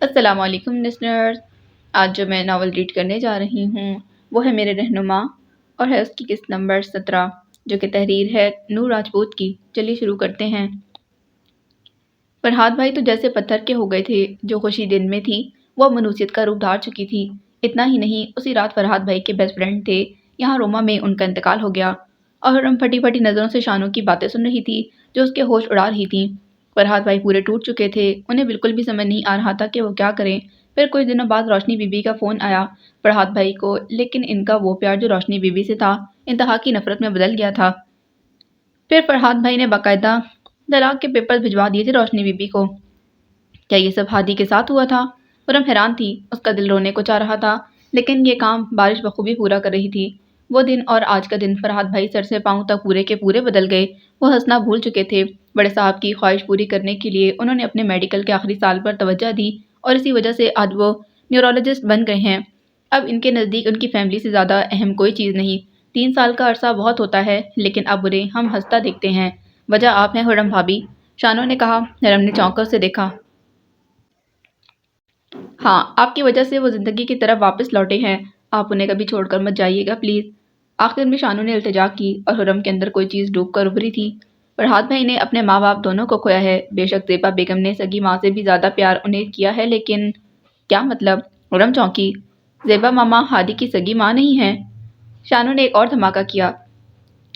السلام علیکم لسنرز۔ آج جو میں ناول ریڈ کرنے جا رہی ہوں وہ ہے میرے رہنما اور ہے اس کی قسط نمبر 17 جو کہ تحریر ہے نور راجپوت کی۔ چلیے شروع کرتے ہیں۔ فرحاد بھائی تو جیسے پتھر کے ہو گئے تھے۔ جو خوشی دل میں تھی وہ منوسیت کا روپ دھار چکی تھی۔ اتنا ہی نہیں، اسی رات فرحاد بھائی کے بیسٹ فرینڈ تھے یہاں روما میں ان کا انتقال ہو گیا، اور ہم پھٹی پھٹی نظروں سے شانو کی باتیں سن رہی تھی جو اس کے ہوش اڑا رہی تھیں۔ فرحاد بھائی پورے ٹوٹ چکے تھے، انہیں بالکل بھی سمجھ نہیں آ رہا تھا کہ وہ کیا کریں۔ پھر کچھ دنوں بعد روشنی بی بی کا فون آیا فرحاد بھائی کو، لیکن ان کا وہ پیار جو روشنی بی بی سے تھا انتہا کی نفرت میں بدل گیا تھا۔ پھر فرحاد بھائی نے باقاعدہ طلاق کے پیپر بھجوا دیے تھے روشنی بی بی کو۔ کیا یہ سب ہادی کے ساتھ ہوا تھا؟ خرم حیران تھی، اس کا دل رونے کو چاہ رہا تھا، لیکن یہ کام بارش بخوبی پورا کر رہی تھی۔ وہ دن اور آج کا دن فرحاد بھائی سر سے پاؤں تک پورے کے پورے بدل گئے۔ وہ ہنسنا بھول چکے تھے۔ بڑے صاحب کی خواہش پوری کرنے کے لیے انہوں نے اپنے میڈیکل کے آخری سال پر توجہ دی، اور اسی وجہ سے آج وہ نیورولوجسٹ بن گئے ہیں۔ اب ان کے نزدیک ان کی فیملی سے زیادہ اہم کوئی چیز نہیں۔ 3 سال کا عرصہ بہت ہوتا ہے، لیکن اب انہیں ہم ہنستا دیکھتے ہیں۔ وجہ آپ ہیں خرم بھابی، شانو نے کہا۔ خرم نے چونک کر اسے دیکھا۔ ہاں، آپ کی وجہ سے وہ زندگی کی طرف واپس لوٹے ہیں۔ آپ انہیں کبھی چھوڑ کر مت جائیے گا پلیز۔ آخر میں شانو نے التجا کی، اور خرم کے اندر کوئی چیز ڈوب کر ابھری تھی۔ فرحاد بھائی نے اپنے ماں باپ دونوں کو کھویا ہے۔ بے شک زیبا بیگم نے سگی ماں سے بھی زیادہ پیار انہیں کیا ہے، لیکن کیا مطلب؟ خرم چونکی۔ زیبا ماما ہادی کی سگی ماں نہیں ہیں؟ شانو نے ایک اور دھماکہ کیا۔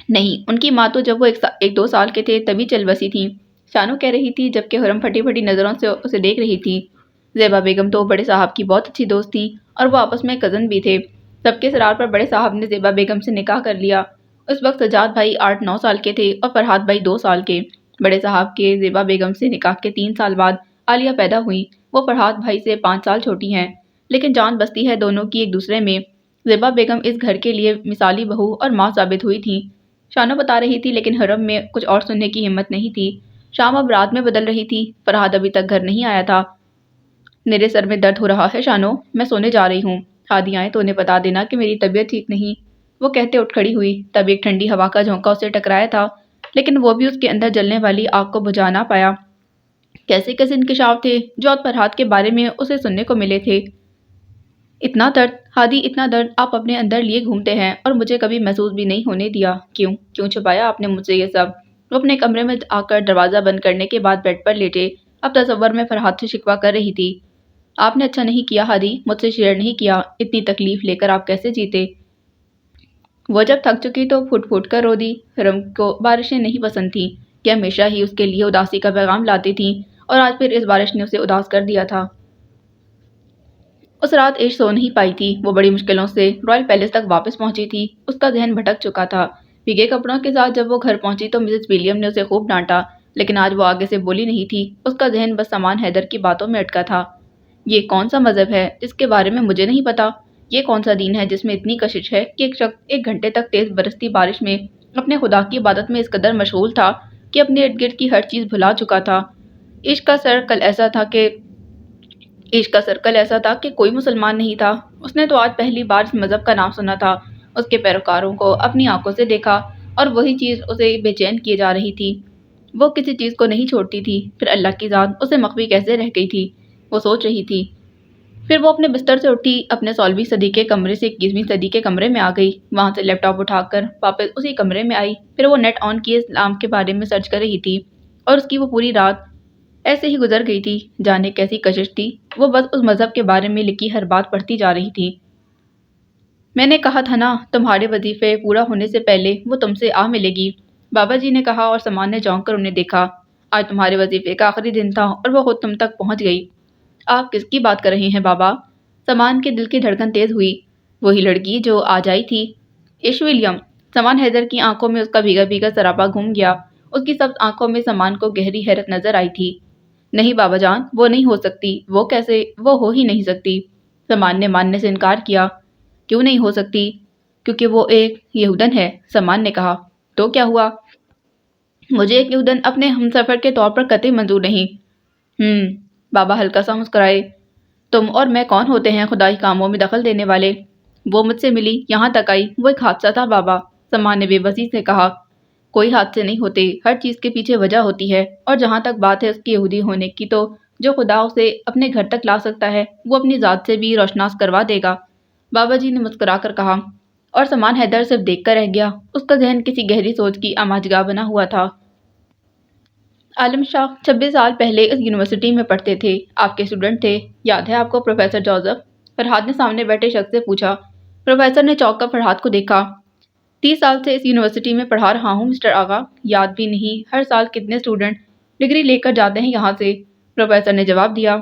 نہیں، ان کی ماں تو جب وہ 1-2 سال کے تھے تبھی چل بسی تھیں، شانو کہہ رہی تھی، جبکہ خرم پھٹی پھٹی نظروں سے اسے دیکھ رہی تھی۔ زیبا بیگم تو بڑے صاحب کی بہت اچھی دوست تھی، اور وہ آپس میں کزن بھی تھے۔ سب کے اصرار پر بڑے صاحب نے زیبا بیگم سے نکاح کر لیا۔ اس وقت سجاد بھائی 8-9 سال کے تھے اور فرحاد بھائی 2 سال کے۔ بڑے صاحب کے زیبا بیگم سے نکاح کے 3 سال بعد عالیہ پیدا ہوئی۔ وہ فرحاد بھائی سے 5 سال چھوٹی ہیں، لیکن جان بستی ہے دونوں کی ایک دوسرے میں۔ زیبا بیگم اس گھر کے لیے مثالی بہو اور ماں ثابت ہوئی تھیں، شانو بتا رہی تھی، لیکن خرم میں کچھ اور سننے کی ہمت نہیں تھی۔ شام اب رات میں بدل رہی تھی۔ فرحاد ابھی تک گھر نہیں آیا تھا۔ میرے سر میں درد ہو رہا ہے شانو، میں سونے جا رہی ہوں۔ ہادی آئے تو انہیں بتا دینا کہ میری طبیعت ٹھیک نہیں۔ وہ کہتے اٹھ کھڑی ہوئی، تب ایک ٹھنڈی ہوا کا جھونکا اسے ٹکرایا تھا، لیکن وہ بھی اس کے اندر جلنے والی آگ کو بجھا نہ پایا۔ کیسے کیسے انکشاف تھے جو آج فرحاد کے بارے میں اسے سننے کو ملے تھے۔ اتنا درد، ہادی اتنا درد آپ اپنے اندر لیے گھومتے ہیں اور مجھے کبھی محسوس بھی نہیں ہونے دیا۔ کیوں چھپایا آپ نے مجھ سے یہ سب؟ وہ اپنے کمرے میں آ کر دروازہ بند کرنے کے بعد بیڈ پر لیٹے۔ اب تصور میں فرحاد سے شکوہ کر رہی تھی۔ آپ نے اچھا نہیں کیا ہادی، مجھ سے شیئر نہیں کیا۔ اتنی تکلیف لے کر آپ کیسے جیتے؟ وہ جب تھک چکی تو پھٹ پھٹ کر رو دی۔ خرم کو بارشیں نہیں پسند تھیں، کہ ہمیشہ ہی اس کے لیے اداسی کا پیغام لاتی تھیں، اور آج پھر اس بارش نے اسے اداس کر دیا تھا۔ اس رات عیش سو نہیں پائی تھی۔ وہ بڑی مشکلوں سے رائل پیلس تک واپس پہنچی تھی۔ اس کا ذہن بھٹک چکا تھا۔ بھیگے کپڑوں کے ساتھ جب وہ گھر پہنچی تو مسز ولیم نے اسے خوب ڈانٹا، لیکن آج وہ آگے سے بولی نہیں تھی۔ اس کا ذہن بس سامان حیدر کی باتوں میں اٹکا تھا۔ یہ کون سا مذہب ہے جس کے بارے میں مجھے نہیں پتا؟ یہ کون سا دین ہے جس میں اتنی کشش ہے کہ ایک شخص 1 گھنٹے تک تیز برستی بارش میں اپنے خدا کی عبادت میں اس قدر مشغول تھا کہ اپنے ارد گرد کی ہر چیز بھلا چکا تھا؟ عشق کا سرکل ایسا تھا کہ کوئی مسلمان نہیں تھا۔ اس نے تو آج پہلی بار اس مذہب کا نام سنا تھا، اس کے پیروکاروں کو اپنی آنکھوں سے دیکھا، اور وہی چیز اسے بے چین کیے جا رہی تھی۔ وہ کسی چیز کو نہیں چھوڑتی تھی، پھر اللہ کی ذات اسے مخفی کیسے رہ گئی تھی؟ وہ سوچ رہی تھی۔ پھر وہ اپنے بستر سے اٹھی، اپنے 16ویں صدی کے کمرے سے 21ویں صدی کے کمرے میں آ گئی، وہاں سے لیپ ٹاپ اٹھا کر واپس اسی کمرے میں آئی۔ پھر وہ نیٹ آن کیے اسلام کے بارے میں سرچ کر رہی تھی، اور اس کی وہ پوری رات ایسے ہی گزر گئی تھی۔ جانے کیسی کشش تھی، وہ بس اس مذہب کے بارے میں لکھی ہر بات پڑھتی جا رہی تھی۔ میں نے کہا تھا نا، تمہارے وظیفے پورا ہونے سے پہلے وہ تم سے آ ملے گی، بابا جی نے کہا، اور سامان نے چونک کر انہیں دیکھا۔ آج تمہارے وظیفے کا آخری دن تھا اور وہ خود تم تک پہنچ گئی۔ آپ کس کی بات کر رہی ہیں بابا؟ سامان کے دل کی دھڑکن تیز ہوئی۔ وہی لڑکی جو آج آئی تھی، ایش ولیم۔ سامان حیدر کی آنکھوں میں اس کا بھیگا بھیگا سراپا گھوم گیا۔ اس کی سبز آنکھوں میں سامان کو گہری حیرت نظر آئی تھی۔ نہیں بابا جان، وہ نہیں ہو سکتی۔ وہ کیسے؟ وہ ہو ہی نہیں سکتی۔ سامان نے ماننے سے انکار کیا۔ کیوں نہیں ہو سکتی؟ کیونکہ وہ ایک یہودن ہے، سامان نے کہا۔ تو کیا ہوا؟ مجھے ایک یہودن اپنے ہمسفر کے طور پر قطعی منظور نہیں۔ بابا ہلکا سا مسکرائے۔ تم اور میں کون ہوتے ہیں خدائی کاموں میں دخل دینے والے؟ وہ مجھ سے ملی، یہاں تک آئی، وہ ایک حادثہ تھا بابا، سامان نے بے بسی سے کہا۔ کوئی حادثے نہیں ہوتے، ہر چیز کے پیچھے وجہ ہوتی ہے، اور جہاں تک بات ہے اس کی یہودی ہونے کی تو جو خدا اسے اپنے گھر تک لا سکتا ہے وہ اپنی ذات سے بھی روشناس کروا دے گا۔ بابا جی نے مسکرا کر کہا، اور سامان حیدر صرف دیکھ کر رہ گیا۔ اس کا ذہن کسی گہری سوچ کی آماجگاہ بنا ہوا تھا۔ عالم شاہ 26 سال پہلے اس یونیورسٹی میں پڑھتے تھے، آپ کے اسٹوڈنٹ تھے، یاد ہے آپ کو پروفیسر جوزف؟ فرحاد نے سامنے بیٹھے شخص سے پوچھا۔ پروفیسر نے چونک کر فرحاد کو دیکھا۔ 30 سال سے اس یونیورسٹی میں پڑھا رہا ہوں مسٹر آغا، یاد بھی نہیں ہر سال کتنے اسٹوڈنٹ ڈگری لے کر جاتے ہیں یہاں سے، پروفیسر نے جواب دیا۔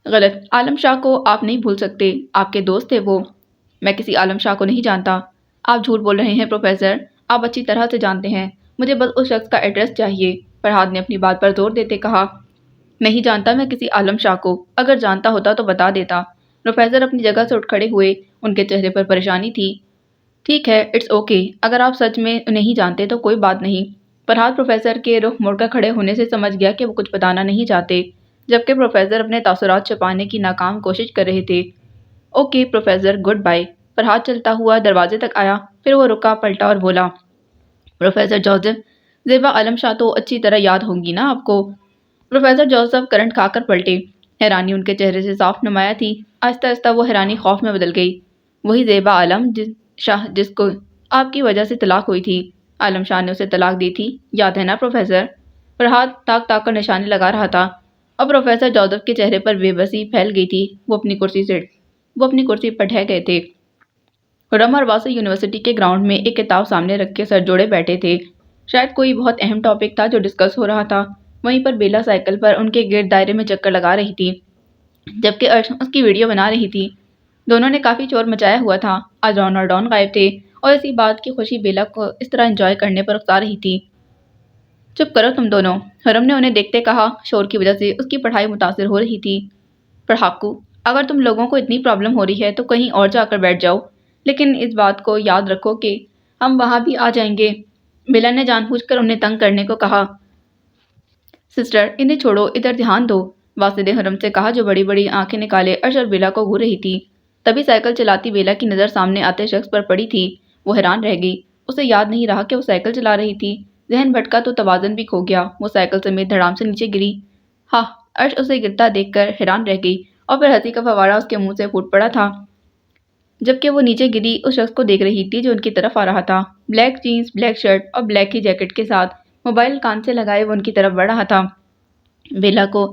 غلط، عالم شاہ کو آپ نہیں بھول سکتے، آپ کے دوست تھے وہ۔ میں کسی عالم شاہ کو نہیں جانتا۔ آپ جھوٹ بول رہے ہیں پروفیسر، آپ اچھی طرح سے جانتے ہیں، مجھے بس اس شخص کا ایڈریس چاہیے، فرحاد نے اپنی بات پر زور دیتے کہا۔ نہیں جانتا میں کسی عالم شاہ کو، اگر جانتا ہوتا تو بتا دیتا۔ پروفیسر اپنی جگہ سے اٹھ کھڑے ہوئے، ان کے چہرے پر پریشانی تھی۔ ٹھیک ہے، اٹس اوکے، اگر آپ سچ میں نہیں جانتے تو کوئی بات نہیں۔ فرحاد پروفیسر کے رخ موڑ کر کھڑے ہونے سے سمجھ گیا کہ وہ کچھ بتانا نہیں چاہتے، جبکہ پروفیسر اپنے تاثرات چھپانے کی ناکام کوشش کر رہے تھے۔ Okay professor, goodbye. Farhad چلتا ہوا دروازے تک آیا، پھر وہ رکا، پلٹا اور بولا، پروفیسر جوزف، زیبا عالم شاہ تو اچھی طرح یاد ہوں گی نا آپ کو؟ پروفیسر جوزف کرنٹ کھا کر پلٹے، حیرانی ان کے چہرے سے صاف نمایاں تھی۔ آہستہ آہستہ وہ حیرانی خوف میں بدل گئی۔ وہی زیبا عالم شاہ جس کو آپ کی وجہ سے طلاق ہوئی تھی، عالم شاہ نے اسے طلاق دی تھی، یاد ہے نا پروفیسر؟ فرحاد تاک تاک کر نشانے لگا رہا تھا، اور پروفیسر جوزف کے چہرے پر بے بسی پھیل گئی تھی۔ وہ اپنی کرسی پر ٹھہر گئے تھے۔ خرم اور واسو یونیورسٹی کے گراؤنڈ میں ایک کتاب سامنے رکھ کے سر جوڑے بیٹھے تھے، شاید کوئی بہت اہم ٹاپک تھا جو ڈسکس ہو رہا تھا۔ وہیں پر بیلا سائیکل پر ان کے گرد دائرے میں چکر لگا رہی تھی، جبکہ ارش اس کی ویڈیو بنا رہی تھی۔ دونوں نے کافی شور مچایا ہوا تھا۔ آج رون اور ڈان غائب تھے، اور اسی بات کی خوشی بیلا کو اس طرح انجوائے کرنے پر اکسا رہی تھی۔ چپ کرو تم دونوں، خرم نے انہیں دیکھتے کہا، شور کی وجہ سے اس کی پڑھائی متاثر ہو رہی تھی۔ پڑھاکو، اگر تم لوگوں کو اتنی پرابلم ہو رہی ہے تو کہیں اور جا کر بیٹھ جاؤ، لیکن اس بات کو یاد رکھو کہ ہم وہاں بھی آ جائیں گے۔ بیلا نے جان بوجھ کر انہیں تنگ کرنے کو کہا۔ سسٹر، انہیں چھوڑو، ادھر دھیان دو، واسو نے خرم سے کہا جو بڑی بڑی آنکھیں نکالے ارش اور بیلا کو گھور رہی تھی۔ تبھی سائیکل چلاتی بیلا کی نظر سامنے آتے شخص پر پڑی تھی۔ وہ حیران رہ گئی، اسے یاد نہیں رہا کہ وہ سائیکل چلا رہی تھی۔ ذہن بھٹکا تو توازن بھی کھو گیا، وہ سائیکل سمیت دھڑام سے نیچے گری۔ ہاں، ارش اسے گرتا دیکھ کر حیران رہ گئی، اور پھر ہنسی کا فوارہ اس کے منہ سے پھوٹ پڑا تھا، جبکہ وہ نیچے گری اس شخص کو دیکھ رہی تھی جو ان کی طرف آ رہا تھا۔ بلیک جینز، بلیک شرٹ اور بلیک ہی جیکٹ کے ساتھ موبائل کان سے لگائے وہ ان کی طرف بڑھ رہا تھا۔ بیلا کو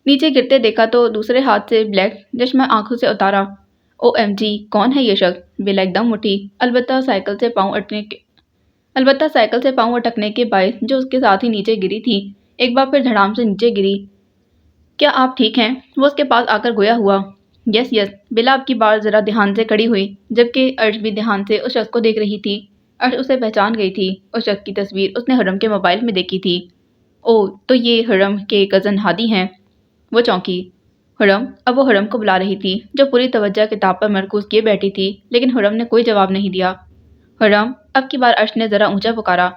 نیچے گرتے دیکھا تو دوسرے ہاتھ سے بلیک چشمہ آنکھوں سے اتارا۔ او ایم جی، کون ہے یہ شخص؟ بیلا ایک دم اٹھی، البتہ سائیکل سے پاؤں اٹکنے کے باعث جو اس کے ساتھ ہی نیچے گری تھی، ایک بار پھر دھڑام سے نیچے گری۔ کیا آپ ٹھیک ہیں؟ وہ اس کے پاس آ کر گویا ہوا۔ یس یس، بیلا اب کی بار ذرا دھیان سے کھڑی ہوئی، جبکہ ارش بھی دھیان سے اس شخص کو دیکھ رہی تھی۔ ارش اسے پہچان گئی تھی، اس شخص کی تصویر اس نے خرم کے موبائل میں دیکھی تھی۔ اوہ، تو یہ خرم کے کزن ہادی ہیں۔ وہ چونکی۔ خرم، اب وہ خرم کو بلا رہی تھی، جو پوری توجہ کتاب پر مرکوز کیے بیٹھی تھی، لیکن خرم نے کوئی جواب نہیں دیا۔ خرم، اب کی بار ارش نے ذرا اونچا پکارا۔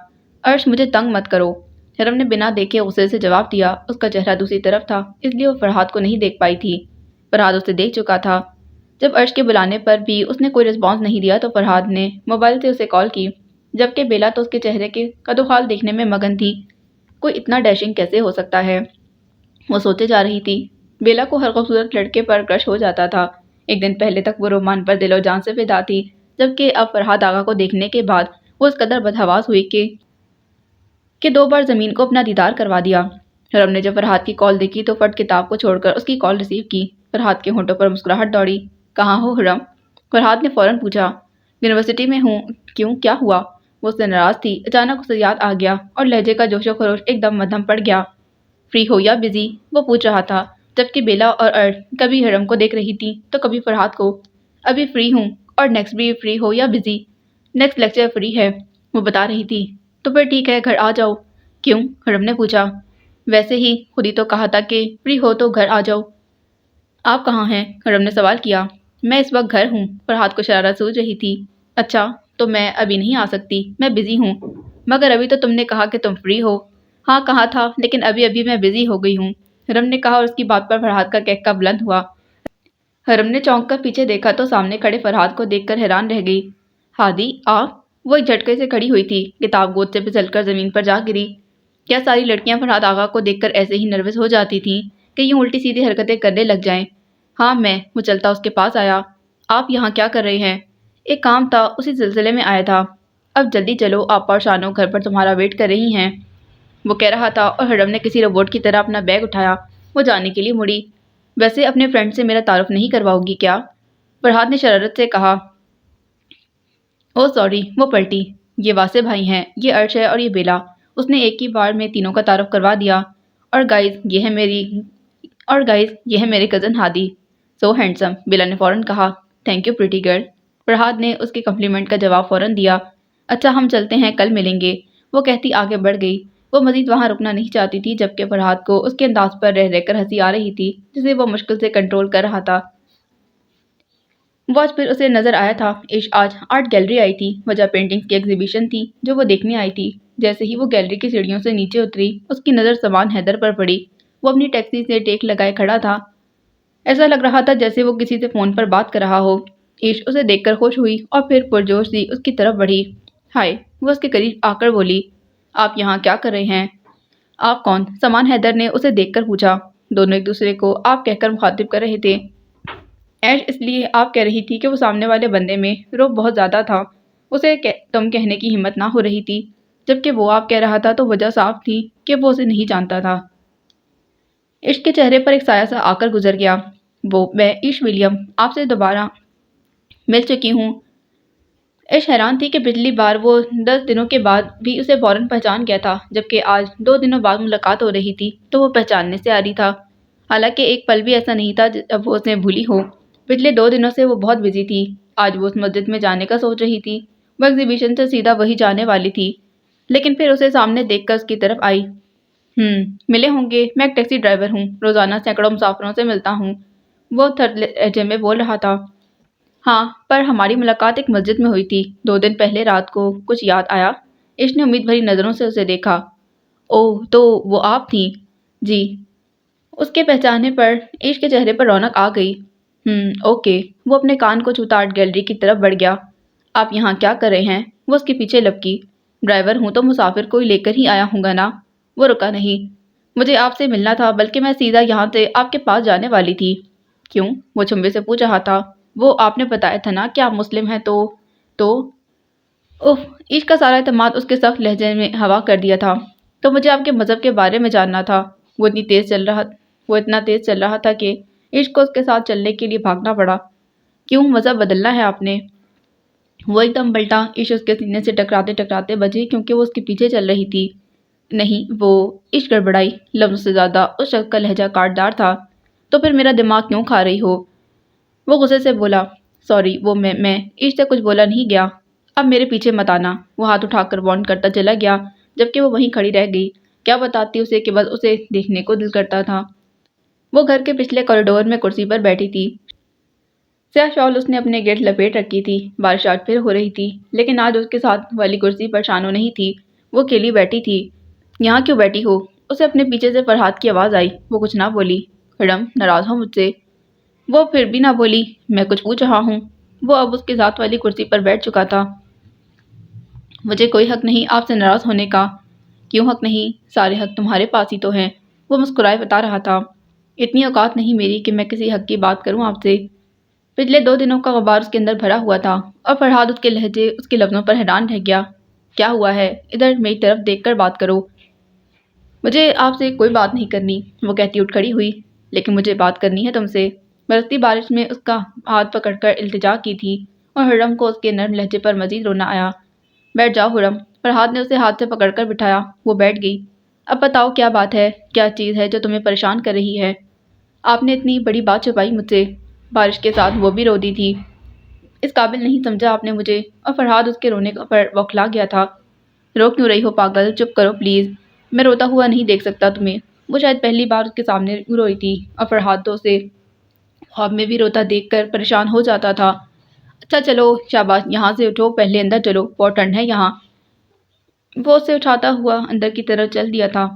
ارش، مجھے تنگ مت کرو، خرم نے بنا دیکھے غصے سے جواب دیا۔ اس کا چہرہ دوسری طرف تھا، اس لیے وہ فرحاد کو نہیں دیکھ پائی تھی۔ فرحاد اسے دیکھ چکا تھا۔ جب ارش کے بلانے پر بھی اس نے کوئی رسپانس نہیں دیا تو فرحاد نے موبائل سے اسے کال کی، جبکہ بیلا تو اس کے چہرے کے قد و خال دیکھنے میں مگن تھی۔ کوئی اتنا ڈیشنگ کیسے ہو سکتا ہے؟ وہ سوچے جا رہی تھی۔ بیلا کو ہر خوبصورت لڑکے پر کرش ہو جاتا تھا۔ ایک دن پہلے تک وہ رومان پر دل و جان سے فدا تھی، جبکہ اب فرحاد آغا کو دیکھنے کے بعد وہ اس قدر بدحواس ہوئی کہ 2 بار زمین کو اپنا دیدار کروا دیا۔ خرم نے جب فرحاد کی کال دیکھی تو فٹ کتاب کو چھوڑ کر اس کی کال ریسیو کی۔ فرحاد کے ہونٹوں پر مسکراہٹ دوڑی۔ کہاں ہو خرم؟ فرحاد نے فوراً پوچھا۔ یونیورسٹی میں ہوں۔ کیوں، کیا ہوا؟ وہ اس سے ناراض تھی۔ اچانک اسے یاد آ گیا اور لہجے کا جوش و خروش ایک دم مدھم پڑ گیا۔ فری ہو یا بزی؟ وہ پوچھ رہا تھا، جبکہ بیلا اور ارش کبھی خرم کو دیکھ رہی تھی تو کبھی فرحاد کو۔ ابھی فری ہوں، اور نیکسٹ بھی فری ہو یا بزی؟ نیکسٹ لیکچر فری ہے، وہ بتا رہی تھی۔ تو پھر ٹھیک ہے، گھر آ جاؤ۔ کیوں؟ خرم نے پوچھا۔ ویسے ہی، خود ہی تو کہا تھا کہ فری ہو تو گھر آ جاؤ۔ آپ کہاں ہیں؟ خرم نے سوال کیا۔ میں اس وقت گھر ہوں، فرحاد کو شرارت سوچ رہی تھی۔ اچھا، تو میں ابھی نہیں آ سکتی، میں بزی ہوں۔ مگر ابھی تو تم نے کہا کہ تم فری ہو۔ ہاں کہا تھا، لیکن ابھی میں بزی ہو گئی ہوں، خرم نے کہا، اور اس کی بات پر فرحاد کا کہکا بلند ہوا۔ خرم نے چونک کر پیچھے دیکھا تو سامنے کھڑے فرحاد کو دیکھ کر حیران رہ گئی۔ ہادی، آپ؟ وہ ایک جھٹکے سے کھڑی ہوئی تھی، کتاب گود سے پھسل کر زمین پر جا گری۔ کیا ساری لڑکیاں فرحاد آغا کو دیکھ کر ایسے ہی نروس ہو جاتی تھیں کہ یوں الٹی سیدھی حرکتیں کرنے لگ جائیں؟ ہاں وہ چلتا اس کے پاس آیا۔ آپ یہاں کیا کر رہے ہیں؟ ایک کام تھا، اسی سلسلے میں آیا تھا۔ اب جلدی چلو، آپا اور شانو گھر پر تمہارا ویٹ کر رہی ہیں، وہ کہہ رہا تھا، اور ہرم نے کسی روبوٹ کی طرح اپنا بیگ اٹھایا۔ وہ جانے کے لیے مڑی۔ ویسے اپنے فرینڈ سے میرا تعارف نہیں کرواؤ گی کیا؟ فرحاد نے شرارت سے کہا۔ او سوری، وہ پلٹی۔ یہ واسع بھائی ہیں، یہ عرش ہے اور یہ بیلا۔ اس نے ایک ہی بار میں تینوں کا تعارف کروا دیا۔ اور گائز یہ ہے میرے کزن ہادی، سو ہینڈسم، بیلا نے فوراً کہا۔ Thank you pretty girl. Farhad نے اس کے کمپلیمنٹ کا جواب فوراً دیا۔ اچھا ہم چلتے ہیں، کل ملیں گے، وہ کہتی آگے بڑھ گئی۔ وہ مزید وہاں رکنا نہیں چاہتی تھی، جبکہ فرحاد کو اس کے انداز پر رہ رہ کر ہنسی آ رہی تھی جسے وہ مشکل سے کنٹرول کر رہا تھا۔ وہ آج پھر اسے نظر آیا تھا۔ آج آرٹ گیلری آئی تھی، وجہ پینٹنگز کی ایگزیبیشن تھی جو وہ دیکھنے آئی تھی۔ جیسے ہی وہ گیلری کی سیڑھیوں سے نیچے اتری، اس کی نظر سامان حیدر پر پڑی۔ وہ اپنی ٹیکسی سے ٹیک لگائے کھڑا تھا، ایسا لگ رہا تھا جیسے وہ کسی سے فون پر بات کر رہا ہو۔ اسے دیکھ کر خوش ہوئی اور پھر پرجوش سی اس کی طرف بڑھی۔ ہائے، وہ اس کے قریب آ کر بولی، آپ یہاں کیا کر رہے ہیں؟ آپ کون؟ سامان حیدر نے اسے دیکھ کر پوچھا۔ دونوں ایک دوسرے کو آپ کہہ کر مخاطب کر رہے تھے۔ اس لیے آپ کہہ رہی تھی کہ وہ سامنے والے بندے میں رعب بہت زیادہ تھا، اسے تم کہنے کی ہمت نہ ہو رہی تھی، جبکہ وہ آپ کہہ رہا تھا تو وجہ صاف تھی کہ وہ اسے نہیں جانتا تھا۔ عشق کے چہرے پر ایک سایہ سا آ کر گزر گیا۔ میں عشق ولیم، آپ سے دوبارہ مل چکی ہوں۔ عشق حیران تھی کہ پچھلی بار وہ 10 دنوں کے بعد بھی اسے فوراً پہچان گیا تھا، جبکہ آج 2 دنوں بعد ملاقات ہو رہی تھی تو وہ پہچاننے سے عاری تھا۔ حالانکہ ایک پل بھی ایسا نہیں تھا جب وہ اسے بھولی ہو۔ پچھلے 2 دنوں سے وہ بہت بزی تھی۔ آج وہ اس مسجد میں جانے کا سوچ رہی تھی۔ وہ ایگزیبیشن سے سیدھا وہی جانے والی تھی، لیکن پھر اسے سامنے دیکھ کر اس کی طرف آئی۔ ملے ہوں گے، میں ایک ٹیکسی ڈرائیور ہوں، روزانہ سینکڑوں مسافروں سے ملتا ہوں، وہ تھرد لہجے میں بول رہا تھا۔ ہاں، پر ہماری ملاقات ایک مسجد میں ہوئی تھی 2 دن پہلے رات کو، کچھ یاد آیا؟ عشق نے امید بھری نظروں سے اسے دیکھا۔ اوہ، تو وہ آپ تھیں؟ جی۔ اس کے پہچانے پر عشق کے چہرے پر رونق آ گئی۔ اوکے، وہ اپنے کان کو چھوتا آرٹ گیلری کی طرف بڑھ گیا۔ آپ یہاں کیا کر رہے ہیں؟ وہ اس کے پیچھے لپکی۔ ڈرائیور ہوں تو مسافر کو ہی لے کر ہی آیا ہوں گا نا؟ وہ رکا نہیں۔ مجھے آپ سے ملنا تھا، بلکہ میں سیدھا یہاں سے آپ کے پاس جانے والی تھی۔ کیوں؟ وہ چنبے سے پوچھ رہا تھا۔ وہ آپ نے بتایا تھا نا کہ آپ مسلم ہیں تو عشق کا سارا اعتماد اس کے سخت لہجے میں ہوا کر دیا تھا۔ تو مجھے آپ کے مذہب کے بارے میں جاننا تھا۔ وہ اتنا تیز چل رہا تھا کہ عشق کو اس کے ساتھ چلنے کے لیے بھاگنا پڑا۔ کیوں مذہب بدلنا ہے آپ نے؟ وہ ایک دم پلٹا۔ عشق اس کے سینے سے ٹکراتے ٹکراتے بچی کیونکہ وہ اس کے پیچھے چل رہی تھی۔ نہیں، وہ عشق گڑبڑائی، لفظ سے زیادہ اس شخص کا لہجہ کاٹدار تھا۔ تو پھر میرا دماغ کیوں کھا رہی ہو؟ وہ غصے سے بولا۔ سوری، وہ میں عشق سے کچھ بولا نہیں گیا۔ اب میرے پیچھے مت آنا، وہ ہاتھ اٹھا کر وارن کرتا چلا گیا، جبکہ وہ وہیں کھڑی رہ گئی۔ کیا بتاتی اسے کہ بس اسے دیکھنے کو دل کرتا تھا۔ وہ گھر کے پچھلے کوریڈور میں کرسی پر بیٹھی تھی۔ سیاہ شال اس نے اپنے گرد لپیٹ رکھی تھی۔ بارش آج پھر ہو رہی تھی، لیکن آج اس کے ساتھ والی کرسی پر شانو نہیں تھی، وہ اکیلی بیٹھی تھی۔ یہاں کیوں بیٹھی ہو؟ اسے اپنے پیچھے سے فرحاد کی آواز آئی۔ وہ کچھ نہ بولی۔ ہرم، ناراض ہو مجھ سے؟ وہ پھر بھی نہ بولی۔ میں کچھ پوچھ رہا ہوں۔ وہ اب اس کے ساتھ والی کرسی پر بیٹھ چکا تھا۔ مجھے کوئی حق نہیں آپ سے ناراض ہونے کا۔ کیوں حق نہیں؟ سارے حق تمہارے پاس ہی تو ہیں، وہ مسکرائے بتا رہا تھا۔ اتنی اوقات نہیں میری کہ میں کسی حق کی بات کروں آپ سے۔ پچھلے 2 دنوں کا غبار اس کے اندر بھرا ہوا تھا، اور فرحاد اس کے لہجے، اس کے لفظوں پر حیران رہ گیا۔ کیا ہوا ہے؟ ادھر میری طرف دیکھ کر بات کرو۔ مجھے آپ سے کوئی بات نہیں کرنی، وہ کہتی اٹھ کھڑی ہوئی۔ لیکن مجھے بات کرنی ہے تم سے۔ برستی بارش میں اس کا ہاتھ پکڑ کر التجا کی تھی، اور ہرم کو اس کے نرم لہجے پر مزید رونا آیا۔ بیٹھ جاؤ ہرم، فرحاد نے اسے ہاتھ سے پکڑ کر بٹھایا۔ وہ بیٹھ گئی۔ اب بتاؤ کیا بات ہے، کیا چیز ہے جو تمہیں پریشان کر رہی ہے؟ آپ نے اتنی بڑی بات چھپائی مجھ سے۔ بارش کے ساتھ وہ بھی رو دی تھی۔ اس قابل نہیں سمجھا آپ نے مجھے، اور فرحاد اس کے رونے پر بوکھلا گیا تھا۔ رو کیوں رہی ہو پاگل؟ چپ کرو پلیز، میں روتا ہوا نہیں دیکھ سکتا تمہیں۔ وہ شاید پہلی بار اس کے سامنے روئی تھی، اور فرحاد تو اسے خواب میں بھی روتا دیکھ کر پریشان ہو جاتا تھا۔ اچھا چلو، شاباش، یہاں سے اٹھو، پہلے اندر چلو، بہت ٹھنڈ ہے یہاں۔ وہ اسے اٹھاتا ہوا اندر کی طرف چل دیا تھا۔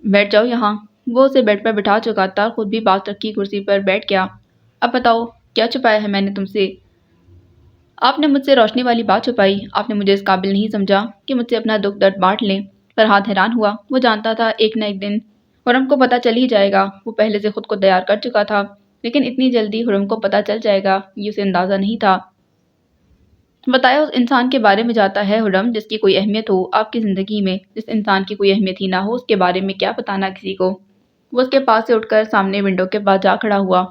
بیٹھ جاؤ یہاں، وہ اسے بیڈ پر بٹھا چکا تھا، خود بھی پاس رکھی کرسی پر بیٹھ گیا۔ اب بتاؤ کیا چھپایا ہے میں نے تم سے؟ آپ نے مجھ سے روشنی والی بات چھپائی، آپ نے مجھے اس قابل نہیں سمجھا کہ مجھ سے اپنا دکھ درد بانٹ لیں۔ فرحاد حیران ہوا۔ وہ جانتا تھا ایک نہ ایک دن حرم کو پتہ چل ہی جائے گا۔ وہ پہلے سے خود کو تیار کر چکا تھا، لیکن اتنی جلدی حرم کو پتہ چل جائے گا یہ اسے اندازہ نہیں تھا۔ بتایا اس انسان کے بارے میں جاتا ہے حرم جس کی کوئی اہمیت ہو آپ کی زندگی میں، جس انسان کی کوئی اہمیت ہی نہ ہو اس کے بارے میں کیا بتانا کسی کو۔ وہ اس کے پاس سے اٹھ کر سامنے ونڈو کے پاس جا کھڑا ہوا۔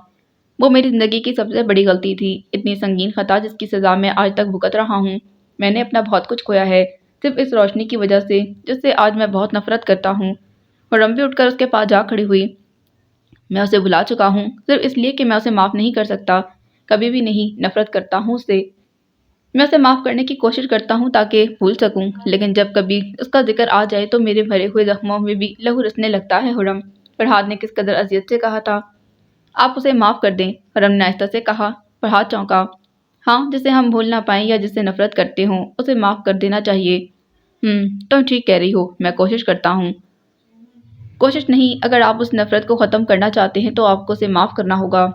وہ میری زندگی کی سب سے بڑی غلطی تھی، اتنی سنگین خطا جس کی سزا میں آج تک بھگت رہا ہوں۔ میں نے اپنا بہت کچھ کھویا ہے صرف اس روشنی کی وجہ سے جس سے آج میں بہت نفرت کرتا ہوں۔ حرم بھی اٹھ کر اس کے پاس جا کھڑی ہوئی۔ میں اسے بھلا چکا ہوں صرف اس لیے کہ میں اسے معاف نہیں کر سکتا، کبھی بھی نہیں۔ نفرت کرتا ہوں اس سے۔ میں اسے معاف کرنے کی کوشش کرتا ہوں تاکہ بھول سکوں، لیکن جب کبھی اس کا ذکر آ جائے تو میرے بھرے ہوئے زخموں میں بھی لہو رسنے لگتا ہے۔ حرم، فرحاد نے کس قدر اذیت سے کہا تھا۔ آپ اسے معاف کر دیں، حرم نے آہستہ سے کہا۔ فرحاد چونکا۔ ہاں، جسے ہم بھول نہ پائیں یا جس سے نفرت کرتے ہوں اسے معاف کر دینا چاہیے۔ تم ٹھیک کہہ رہی ہو، میں کوشش کرتا ہوں۔ کوشش نہیں، اگر آپ اس نفرت کو ختم کرنا چاہتے ہیں تو آپ کو اسے معاف کرنا ہوگا۔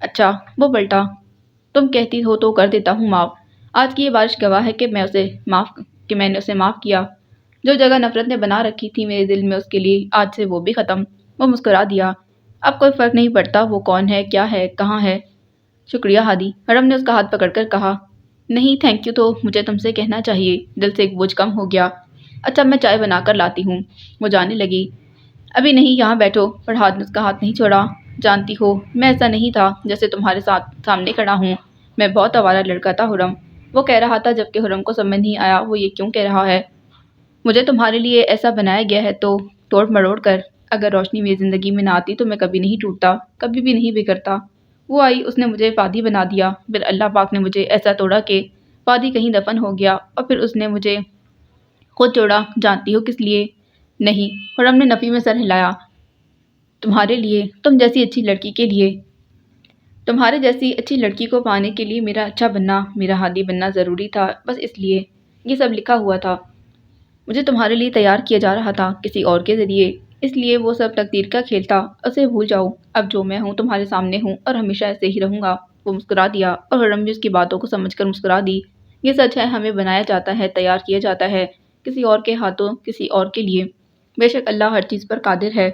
اچھا، وہ پلٹا۔ تم کہتی ہو تو کر دیتا ہوں معاف۔ آج کی یہ بارش گواہ ہے کہ میں نے اسے معاف کیا۔ جو جگہ نفرت نے بنا رکھی تھی میرے دل میں اس کے لیے، آج سے وہ بھی ختم۔ وہ مسکرا دیا۔ اب کوئی فرق نہیں پڑتا وہ کون ہے، کیا ہے، کہاں ہے۔ شکریہ ہادی، حرم نے اس کا ہاتھ پکڑ کر کہا۔ نہیں، تھینک یو تو مجھے تم سے کہنا چاہیے۔ دل سے ایک بوجھ کم ہو گیا۔ اچھا، میں چائے بنا کر لاتی ہوں۔ وہ جانے لگی۔ ابھی نہیں، یہاں بیٹھو۔ فرحاد نے اس کا ہاتھ نہیں چھوڑا۔ جانتی ہو، میں ایسا نہیں تھا جیسے تمہارے سامنے کھڑا ہوں۔ میں بہت آوارہ لڑکا تھا حرم، وہ کہہ رہا تھا جبکہ حرم کو سمجھ نہیں آیا وہ یہ کیوں کہہ رہا ہے۔ مجھے تمہارے لیے ایسا بنایا گیا ہے تو توڑ مروڑ کر۔ اگر روشنی میری زندگی میں نہ آتی تو میں کبھی نہیں ٹوٹتا، کبھی بھی نہیں بگڑتا۔ وہ آئی، اس نے مجھے فادی بنا دیا، پھر اللہ پاک نے مجھے ایسا توڑا کہ فادی کہیں دفن ہو گیا، اور پھر اس نے مجھے خود جوڑا۔ جانتی ہو کس لیے؟ نہیں، حرم نے نفی میں سر ہلایا۔ تمہارے لیے، تم جیسی اچھی لڑکی کے لیے۔ تمہارے جیسی اچھی لڑکی کو پانے کے لیے میرا اچھا بننا، میرا ہادی بننا ضروری تھا، بس اس لیے۔ یہ سب لکھا ہوا تھا، مجھے تمہارے لیے تیار کیا جا رہا تھا کسی اور کے ذریعے، اس لیے وہ سب تقدیر کا کھیل تھا۔ اسے بھول جاؤ، اب جو میں ہوں تمہارے سامنے ہوں اور ہمیشہ ایسے ہی رہوں گا۔ وہ مسکرا دیا اور حرم بھی اس کی باتوں کو سمجھ کر مسکرا دی۔ یہ سچ ہے، ہمیں بنایا جاتا ہے، تیار کیا جاتا ہے کسی اور کے ہاتھوں، کسی اور کے لیے۔ بے شک اللہ ہر چیز پر قادر ہے۔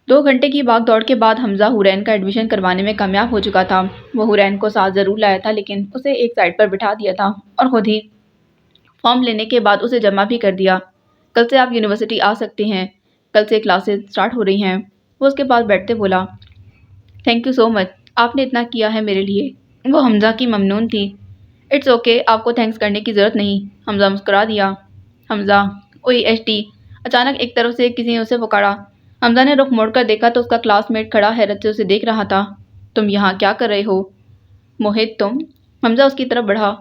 2 گھنٹے کی بھاگ دوڑ کے بعد حمزہ حورین کا ایڈمیشن کروانے میں کامیاب ہو چکا تھا۔ وہ حورین کو ساتھ ضرور لایا تھا لیکن اسے ایک سائڈ پر بٹھا دیا تھا اور خود ہی فارم لینے کے بعد اسے جمع بھی کر دیا۔ کل سے آپ یونیورسٹی آ سکتے ہیں، کل سے کلاسز سٹارٹ ہو رہی ہیں۔ وہ اس کے پاس بیٹھتے بولا۔ تھینک یو سو مچ، آپ نے اتنا کیا ہے میرے لیے۔ وہ حمزہ کی ممنون تھی۔ اٹس اوکے، آپ کو تھینکس کرنے کی ضرورت نہیں، حمزہ مسکرا دیا۔ حمزہ OEST، اچانک ایک طرف سے کسی نے اسے پکارا۔ حمزہ نے رخ موڑ کر دیکھا تو اس کا کلاس میٹ کھڑا حیرت سے اسے دیکھ رہا تھا۔ تم یہاں کیا کر رہے ہو؟ موہت تم؟ حمزہ اس کی طرف بڑھا۔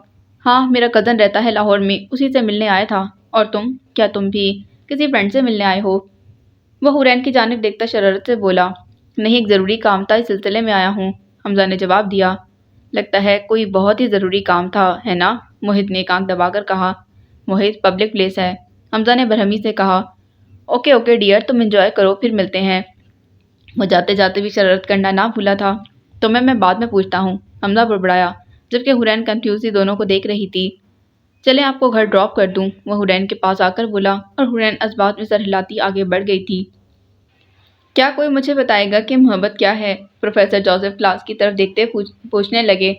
ہاں، میرا کزن رہتا ہے لاہور میں، اسی سے ملنے آیا تھا۔ اور تم؟ کیا تم بھی کسی فرینڈ سے ملنے آئے ہو؟ وہ حورین کی جانب دیکھتا شرارت سے بولا۔ نہیں، ایک ضروری کام تھا، اس سلسلے میں آیا ہوں، حمزہ نے جواب دیا۔ لگتا ہے کوئی بہت ہی ضروری کام تھا، ہے نا؟ موہت نے ایک آنکھ دبا کر کہا۔ موہت، پبلک پلیس ہے، حمزہ نے برہمی سے کہا۔ اوکے اوکے ڈیئر، تم انجوائے کرو، پھر ملتے ہیں۔ وہ جاتے جاتے بھی شرارت کرنا نہ بھولا تھا۔ تمہیں میں بعد میں پوچھتا ہوں، حمزہ بڑبڑایا، جبکہ حورین کنفیوز ہی دونوں کو دیکھ رہی تھی۔ چلیں آپ کو گھر ڈراپ کر دوں، وہ حورین کے پاس آ کر بولا، اور حورین اس بات میں سر ہلاتی آگے بڑھ گئی تھی۔ کیا کوئی مجھے بتائے گا کہ محبت کیا ہے؟ پروفیسر جوزف کلاس کی طرف دیکھتے پوچھنے لگے۔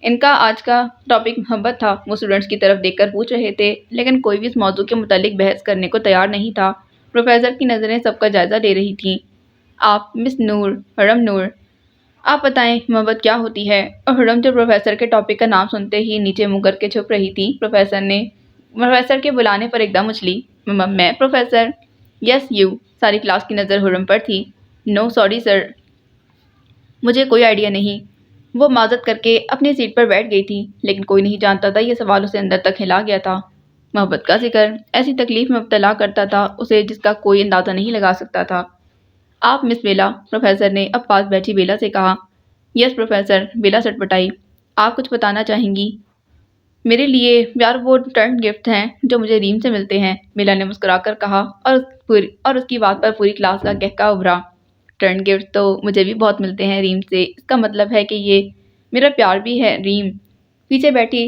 ان کا آج کا ٹاپک محبت تھا۔ وہ اسٹوڈنٹس کی طرف دیکھ کر پوچھ رہے تھے، لیکن کوئی بھی اس موضوع کے متعلق بحث کرنے کو تیار نہیں تھا۔ پروفیسر کی نظریں سب کا جائزہ لے رہی تھیں۔ آپ، مس نور، حرم نور، آپ بتائیں محبت کیا ہوتی ہے؟ اور حرم جو پروفیسر کے ٹاپک کا نام سنتے ہی نیچے منہ کر کے چھپ رہی تھی، پروفیسر کے بلانے پر ایک دم اچھلی۔ میں پروفیسر؟ Yes you. ساری کلاس کی نظر حرم پر تھی۔ نو سوری سر، مجھے کوئی آئیڈیا نہیں۔ وہ معذرت کر کے اپنی سیٹ پر بیٹھ گئی تھی، لیکن کوئی نہیں جانتا تھا یہ سوال اسے اندر تک ہلا گیا تھا۔ محبت کا ذکر ایسی تکلیف میں مبتلا کرتا تھا اسے جس کا کوئی اندازہ نہیں لگا سکتا تھا۔ آپ مس بیلا، پروفیسر نے اب پاس بیٹھی بیلا سے کہا۔ یس پروفیسر، بیلا سٹپٹائی۔ آپ کچھ بتانا چاہیں گی؟ میرے لیے یار وہ ٹرن گفٹ ہیں جو مجھے ریم سے ملتے ہیں، بیلا نے مسکرا کر کہا، اور اس کی بات پر پوری کلاس کا کہکا ابھرا۔ ٹرن گفٹ تو مجھے بھی بہت ملتے ہیں ریم سے، اس کا مطلب ہے کہ یہ میرا پیار بھی ہے ریم۔ پیچھے بیٹھی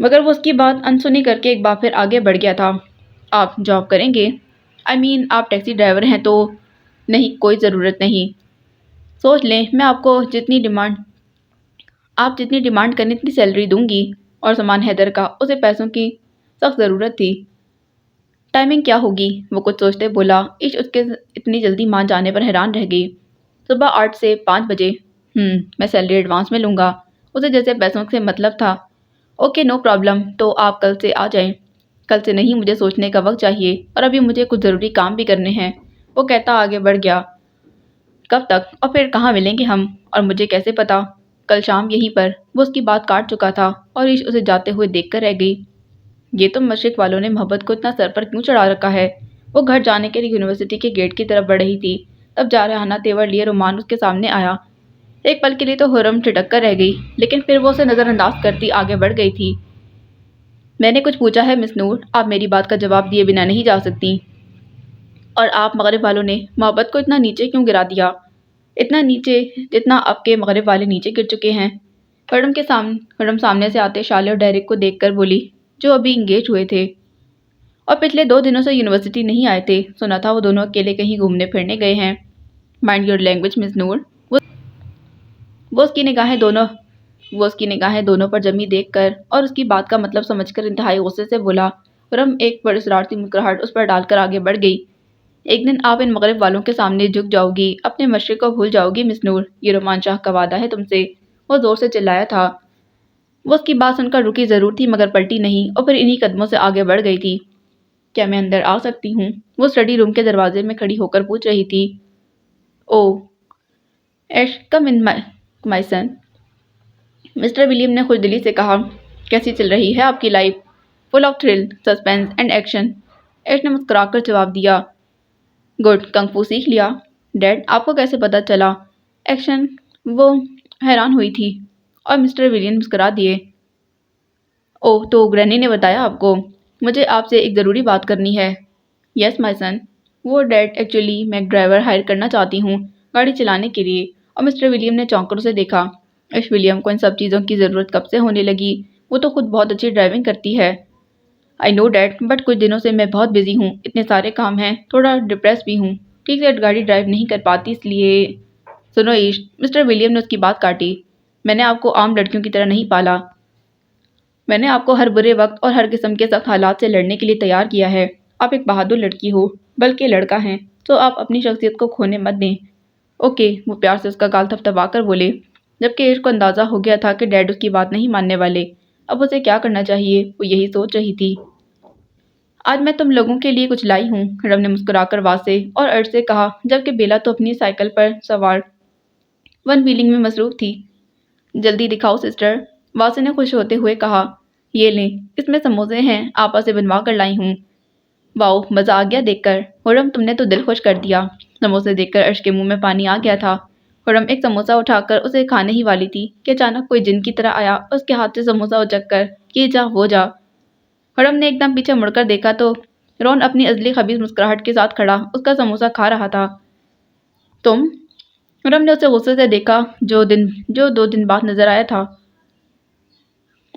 مگر وہ اس کی بات انسنی کر کے ایک بار پھر آگے بڑھ گیا تھا۔ آپ جاب کریں گے؟ آپ ٹیکسی ڈرائیور ہیں تو؟ نہیں، کوئی ضرورت نہیں۔ سوچ لیں، میں آپ جتنی ڈیمانڈ کریں اتنی سیلری دوں گی۔ اور سامان حیدر کا، اسے پیسوں کی سخت ضرورت تھی۔ ٹائمنگ کیا ہوگی؟ وہ کچھ سوچتے بولا۔ عش اس کے اتنی جلدی مان جانے پر حیران رہ گئی۔ صبح 8 سے 5 بجے۔ میں سیلری ایڈوانس میں لوں گا۔ اسے جیسے پیسوں سے مطلب تھا۔ اوکے، نو پرابلم، تو آپ کل سے آ جائیں۔ کل سے نہیں، مجھے سوچنے کا وقت چاہیے، اور ابھی مجھے کچھ ضروری کام بھی کرنے ہیں، وہ کہتا آگے بڑھ گیا۔ کب تک؟ اور پھر کہاں ملیں گے ہم؟ اور مجھے کیسے پتا؟ کل شام یہیں پر۔ وہ اس کی بات کاٹ چکا تھا، اور عش اسے جاتے ہوئے دیکھ کر رہ گئی۔ یہ تو مشرق والوں نے محبت کو اتنا سر پر کیوں چڑھا رکھا ہے؟ وہ گھر جانے کے لیے یونیورسٹی کے گیٹ کی طرف بڑھ رہی تھی، تب جارحانہ تیور لیے رومان اس کے سامنے آیا۔ ایک پل کے لیے تو حرم ٹھٹک کر رہ گئی، لیکن پھر وہ اسے نظر انداز کرتی آگے بڑھ گئی تھی۔ میں نے کچھ پوچھا ہے مس نور؟ آپ میری بات کا جواب دیے بنا نہیں جا سکتی۔ اور آپ مغرب والوں نے محبت کو اتنا نیچے کیوں گرا دیا؟ اتنا نیچے جتنا اب کے مغرب والے نیچے گر چکے ہیں۔ حرم سامنے سے آتے شالے اور ڈیرک کو دیکھ کر بولی، جو ابھی انگیج ہوئے تھے اور پچھلے 2 دنوں سے یونیورسٹی نہیں آئے تھے۔ سنا تھا وہ دونوں اکیلے کہیں گھومنے پھرنے گئے ہیں۔ مائنڈ یور لینگویج مس نور۔ وہ اس کی نگاہیں دونوں پر جمی دیکھ کر اور اس کی بات کا مطلب سمجھ کر انتہائی غصے سے بولا۔ حرم ایک پراسرارتی مسکراہٹ اس پر ڈال کر آگے بڑھ گئی۔ ایک دن آپ ان مغرب والوں کے سامنے جھک جاؤ گی، اپنے مشرق کو بھول جاؤ گی مس نور، یہ رومان شاہ کا وعدہ ہے تم سے، وہ زور سے چلایا تھا۔ وہ اس کی بات سن کر رکی ضرور تھی مگر پلٹی نہیں، اور پھر انہی قدموں سے آگے بڑھ گئی تھی۔ کیا میں اندر آ سکتی ہوں؟ وہ اسٹڈی روم کے دروازے میں کھڑی ہو کر پوچھ رہی تھی۔ او ایش، کم ان مائی سن، مسٹر ولیم نے خوشدلی سے کہا۔ کیسی چل رہی ہے آپ کی life? Full of thrill, suspense and action, Aish نے مسکرا کر جواب دیا۔ گڈ، کنگ فو سیکھ لیا؟ ڈیڈ، آپ کو کیسے پتا چلا؟ ایکشن، وہ حیران ہوئی تھی، اور مسٹر ولیم مسکرا دیے۔ اوہ، تو گرینی نے بتایا آپ کو؟ مجھے آپ سے ایک ضروری بات کرنی ہے۔ یس مائی سن۔ وہ ڈیڈ، ایکچولی میں ایک ڈرائیور ہائر کرنا چاہتی ہوں گاڑی چلانے کے لیے، اور مسٹر ولیم نے چونک کر اسے دیکھا۔ ایش، ولیم کو ان سب چیزوں کی ضرورت کب سے ہونے لگی؟ وہ تو خود بہت اچھی ڈرائیونگ کرتی ہے۔ آئی نو ڈیڈ، بٹ کچھ دنوں سے میں بہت بزی ہوں، اتنے سارے کام ہیں، تھوڑا ڈپریس بھی ہوں، ٹھیک سے گاڑی ڈرائیو نہیں کر پاتی، اس لیے۔ سنو ایش، مسٹر ولیم نے اس کی بات کاٹی، میں نے آپ کو عام لڑکیوں کی طرح نہیں پالا۔ میں نے آپ کو ہر برے وقت اور ہر قسم کے سخت حالات سے لڑنے کے لیے تیار کیا ہے۔ آپ ایک بہادر لڑکی ہو، بلکہ لڑکا ہیں، تو آپ اپنی شخصیت کو کھونے مت دیں۔ اوکے، وہ پیار سے اس کا گال تھپتھپا کر بولے، جبکہ ایش کو اندازہ ہو گیا تھا کہ ڈیڈ اس کی بات نہیں ماننے والے۔ اب اسے کیا کرنا چاہیے، وہ یہی سوچ رہی تھی۔ آج میں تم لوگوں کے لیے کچھ لائی ہوں، حرم نے مسکرا کر واضح اور ارج سے کہا، جبکہ بیلا تو اپنی سائیکل پر سوار ون ویلنگ میں مصروف تھی۔ جلدی دکھاؤ سسٹر، واصل نے خوش ہوتے ہوئے کہا۔ یہ لیں، اس میں سموسے ہیں، آپا سے بنوا کر لائی ہوں۔ واؤ، مزہ آ گیا دیکھ کر، حرم تم نے تو دل خوش کر دیا۔ سموسے دیکھ کر ارش کے منہ میں پانی آ گیا تھا۔ حرم ایک سموسہ اٹھا کر اسے کھانے ہی والی تھی کہ اچانک کوئی جن کی طرح آیا اور اس کے ہاتھ سے سموسہ اچک کر یہ جا وہ جا۔ حرم نے ایک دم پیچھے مڑ کر دیکھا تو رون اپنی ازلی خبیث مسکراہٹ کے ساتھ کھڑا اس کا سموسہ کھا رہا تھا۔ تم؟ حرم نے اسے غصے سے دیکھا، جو 2 دن بعد نظر آیا تھا۔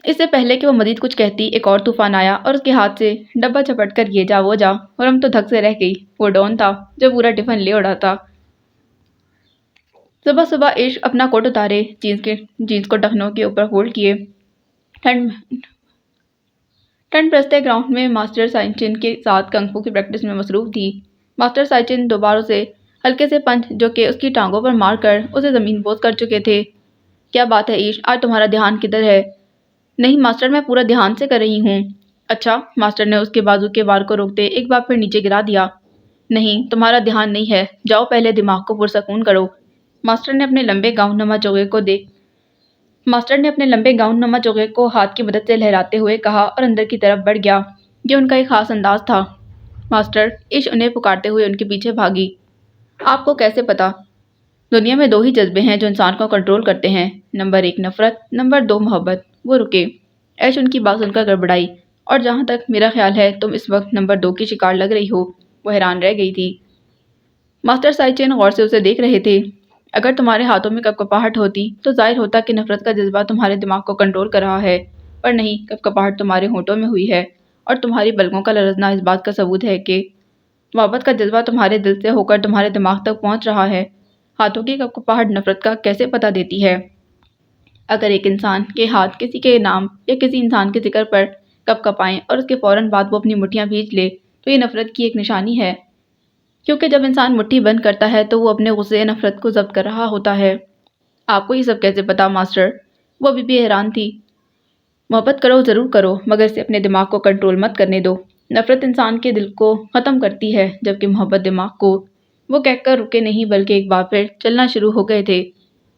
اس سے پہلے کہ وہ مزید کچھ کہتی، ایک اور طوفان آیا اور اس کے ہاتھ سے ڈبہ چپٹ کر یہ جا وہ جا۔ حرم تو دھک سے رہ گئی، وہ ڈون تھا جو پورا ٹفن لے اڑا تھا۔ صبح صبح عشق اپنا کوٹ اتارے، جینس کو ٹخنوں کے اوپر فولڈ کیے، ٹنڈ پرستے گراؤنڈ میں ماسٹر سائچن کے ساتھ کنگ فو کی پریکٹس میں مصروف تھی۔ ماسٹر سائچن 2 بار اسے ہلکے سے پنچ جو کہ اس کی ٹانگوں پر مار کر اسے زمین بوس کر چکے تھے۔ کیا بات ہے عشق، آج تمہارا دھیان کدھر ہے؟ نہیں ماسٹر، میں پورا دھیان سے کر رہی ہوں۔ اچھا، ماسٹر نے اس کے بازو کے وار کو روکتے ایک بار پھر نیچے گرا دیا۔ نہیں، تمہارا دھیان نہیں ہے، جاؤ پہلے دماغ کو پرسکون کرو۔ ماسٹر نے اپنے لمبے گاؤن نما چوغے کو ہاتھ کی مدد سے لہراتے ہوئے کہا اور اندر کی طرف بڑھ گیا۔ یہ ان کا ایک خاص انداز تھا۔ ماسٹر، عش انہیں پکارتے ہوئے ان کے پیچھے بھاگی۔ آپ کو کیسے پتا؟ دنیا میں 2 ہی جذبے ہیں جو انسان کو کنٹرول کرتے ہیں، نمبر 1 نفرت، نمبر 2 محبت۔ وہ رکے۔ ایش ان کی بات سن کر گڑبڑائی، اور جہاں تک میرا خیال ہے تم اس وقت نمبر 2 کی شکار لگ رہی ہو۔ وہ حیران رہ گئی تھی۔ ماسٹر سائچن غور سے اسے دیکھ رہے تھے۔ اگر تمہارے ہاتھوں میں کپکپاہٹ ہوتی تو ظاہر ہوتا کہ نفرت کا جذبہ تمہارے دماغ کو کنٹرول کر رہا ہے، پر نہیں، کپکپاہٹ تمہارے ہونٹوں میں ہوئی ہے اور تمہاری پلکوں کا لرزنا اس بات کا ثبوت ہے کہ محبت کا جذبہ تمہارے دل سے ہو کر تمہارے دماغ تک پہنچ رہا ہے۔ ہاتھوں کی کپکپاہٹ نفرت کا کیسے پتہ دیتی ہے؟ اگر ایک انسان کے ہاتھ کسی کے نام یا کسی انسان کے ذکر پر کپکپائیں اور اس کے فوراً بعد وہ اپنی مٹھیاں بھیج لے تو یہ نفرت کی ایک نشانی ہے، کیونکہ جب انسان مٹھی بند کرتا ہے تو وہ اپنے غصے نفرت کو ضبط کر رہا ہوتا ہے۔ آپ کو یہ سب کیسے پتا ماسٹر؟ وہ ابھی بھی حیران تھی۔ محبت کرو ضرور کرو، مگر اسے اپنے دماغ کو کنٹرول مت کرنے دو۔ نفرت انسان کے دل کو ختم کرتی ہے، جبکہ محبت دماغ کو۔ وہ کہہ کر رکے نہیں بلکہ ایک بار پھر چلنا شروع ہو گئے تھے۔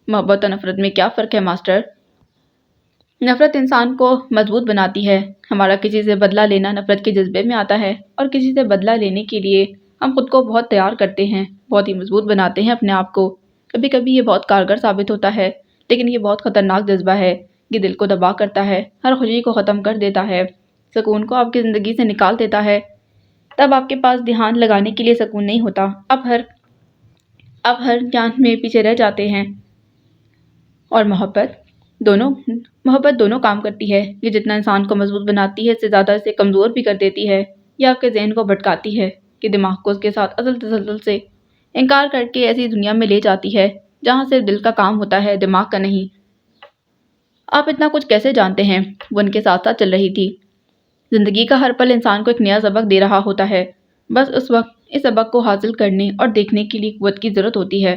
محبت اور نفرت میں کیا فرق ہے ماسٹر؟ نفرت انسان کو مضبوط بناتی ہے۔ ہمارا کسی سے بدلہ لینا نفرت کے جذبے میں آتا ہے، اور کسی سے بدلہ لینے کے لیے ہم خود کو بہت تیار کرتے ہیں، بہت ہی مضبوط بناتے ہیں اپنے آپ کو۔ کبھی کبھی یہ بہت کارگر ثابت ہوتا ہے، لیکن یہ بہت خطرناک جذبہ ہے۔ یہ دل کو دبا کرتا ہے، ہر خوشی کو ختم کر دیتا ہے، سکون کو آپ کی زندگی سے نکال دیتا ہے۔ تب آپ کے پاس دھیان لگانے کے لیے سکون نہیں ہوتا، اب ہر جان میں پیچھے رہ جاتے ہیں۔ اور محبت دونوں کام کرتی ہے۔ یہ جتنا انسان کو مضبوط بناتی ہے، اس سے زیادہ اسے کمزور بھی کر دیتی ہے۔ یہ آپ کے ذہن کو بھٹکاتی ہے کہ دماغ کو اس کے ساتھ اصل تسلسل سے انکار کر کے ایسی دنیا میں لے جاتی ہے جہاں صرف دل کا کام ہوتا ہے، دماغ کا نہیں۔ آپ اتنا کچھ کیسے جانتے ہیں؟ وہ ان کے ساتھ ساتھ چل رہی تھی۔ زندگی کا ہر پل انسان کو ایک نیا سبق دے رہا ہوتا ہے، بس اس وقت اس سبق کو حاصل کرنے اور دیکھنے کے لیے قوت کی ضرورت ہوتی ہے،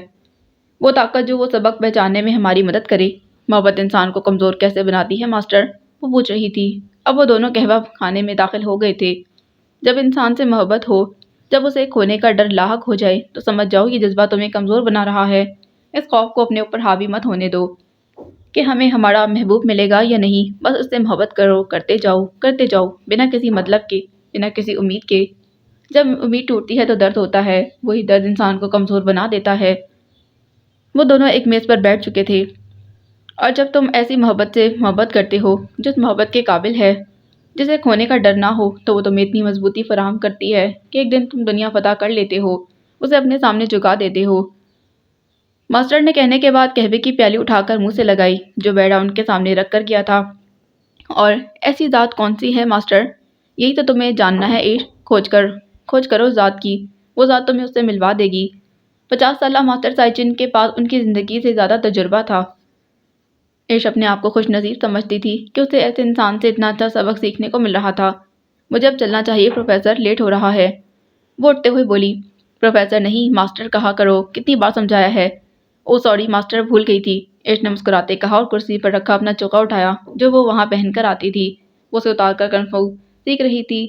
وہ طاقت جو وہ سبق پہچاننے میں ہماری مدد کرے۔ محبت انسان کو کمزور کیسے بناتی ہے ماسٹر؟ وہ پوچھ رہی تھی۔ اب وہ دونوں قہوہ خانے میں داخل ہو گئے تھے۔ جب انسان سے محبت ہو، جب اسے کھونے کا ڈر لاحق ہو جائے تو سمجھ جاؤ یہ جذبہ تمہیں کمزور بنا رہا ہے۔ اس خوف کو اپنے اوپر حاوی مت ہونے دو کہ ہمیں ہمارا محبوب ملے گا یا نہیں، بس اس سے محبت کرو، کرتے جاؤ بنا کسی مطلب کے، بنا کسی امید کے۔ جب امید ٹوٹتی ہے تو درد ہوتا ہے، وہی درد انسان کو کمزور بنا دیتا ہے۔ وہ دونوں ایک میز پر بیٹھ چکے تھے، اور جب تم ایسی محبت سے محبت کرتے ہو جو اس محبت کے قابل ہے، جسے کھونے کا ڈر نہ ہو، تو وہ تمہیں اتنی مضبوطی فراہم کرتی ہے کہ ایک دن تم دنیا فتح کر لیتے ہو، اسے اپنے سامنے جھکا دیتے ہو۔ ماسٹر نے کہنے کے بعد قہوے کی پیالی اٹھا کر منہ سے لگائی جو بیڑا ان کے سامنے رکھ کر گیا تھا۔ اور ایسی ذات کون سی ہے ماسٹر؟ یہی تو تمہیں جاننا ہے عشق، کھوج کرو ذات کی، وہ ذات تمہیں اس سے ملوا دے گی۔ 50 سالہ ماسٹر سائچن کے پاس ان کی زندگی سے زیادہ تجربہ تھا۔ عشق اپنے آپ کو خوش نصیب سمجھتی تھی کہ اسے ایسے انسان سے اتنا اچھا سبق سیکھنے کو مل رہا تھا۔ مجھے اب چلنا چاہیے پروفیسر، لیٹ ہو رہا ہے۔ وہ اٹھتے ہوئے بولی۔ پروفیسر نہیں، ماسٹر کہا کرو، کتنی بار سمجھایا ہے۔ او سوری ماسٹر، بھول گئی تھی، عشق نے مسکراتے کہا اور کرسی پر رکھا اپنا چوکا اٹھایا جو وہ وہاں پہن کر آتی تھی۔ وہ اسے اتار کر کنفو سیکھ رہی تھی،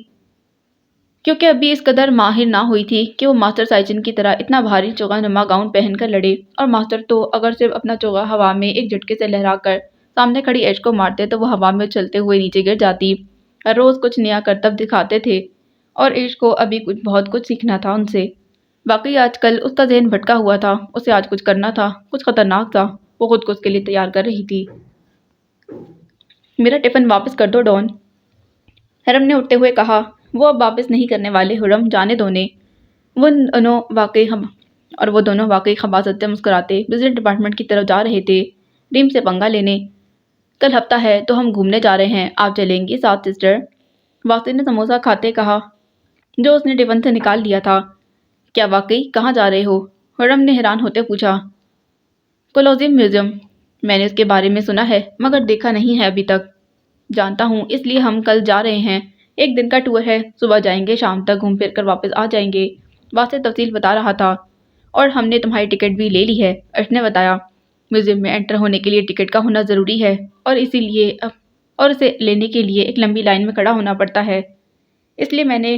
کیونکہ ابھی اس قدر ماہر نہ ہوئی تھی کہ وہ ماسٹر سائچن کی طرح اتنا بھاری چوگا نما گاؤن پہن کر لڑے، اور ماسٹر تو اگر صرف اپنا چوگا ہوا میں ایک جھٹکے سے لہرا کر سامنے کھڑی عشق کو مارتے تو وہ ہوا میں اچھلتے ہوئے نیچے گر جاتی۔ ہر روز کچھ نیا کرتب دکھاتے تھے، اور عشق کو ابھی بہت کچھ سیکھنا تھا ان سے۔ واقعی آج کل اس کا ذہن بھٹکا ہوا تھا، اسے آج کچھ کرنا تھا، کچھ خطرناک تھا، وہ خود کو اس کے لیے تیار کر رہی تھی۔ میرا ٹفن واپس کر دو ڈون، حرم نے اٹھتے ہوئے کہا۔ وہ اب واپس نہیں کرنے والے حرم، جانے دو انہیں۔ وہ دونوں واقعی خباثت سے مسکراتے بزنس ڈپارٹمنٹ کی طرف جا رہے تھے، ڈیم سے پنگا لینے۔ کل ہفتہ ہے تو ہم گھومنے جا رہے ہیں، آپ چلیں گی ساتھ سسٹر؟ واسطے نے سموسہ کھاتے کہا جو اس نے ٹفن سے نکال لیا تھا۔ کیا واقعی؟ کہاں جا رہے ہو؟ حرم نے حیران ہوتے پوچھا۔ کولوسیم میوزیم، میں نے اس کے بارے میں سنا ہے مگر دیکھا نہیں ہے ابھی تک۔ جانتا ہوں، اس لیے ہم کل جا رہے ہیں، ایک دن کا ٹور ہے، صبح جائیں گے، شام تک گھوم پھر کر واپس آ جائیں گے۔ واسطے تفصیل بتا رہا تھا۔ اور ہم نے تمہاری ٹکٹ بھی لے لی ہے، عرش نے بتایا۔ میوزیم میں انٹر ہونے کے لیے ٹکٹ کا ہونا ضروری ہے، اور اسے لینے کے لیے ایک لمبی لائن میں کھڑا ہونا پڑتا ہے، اس لیے میں نے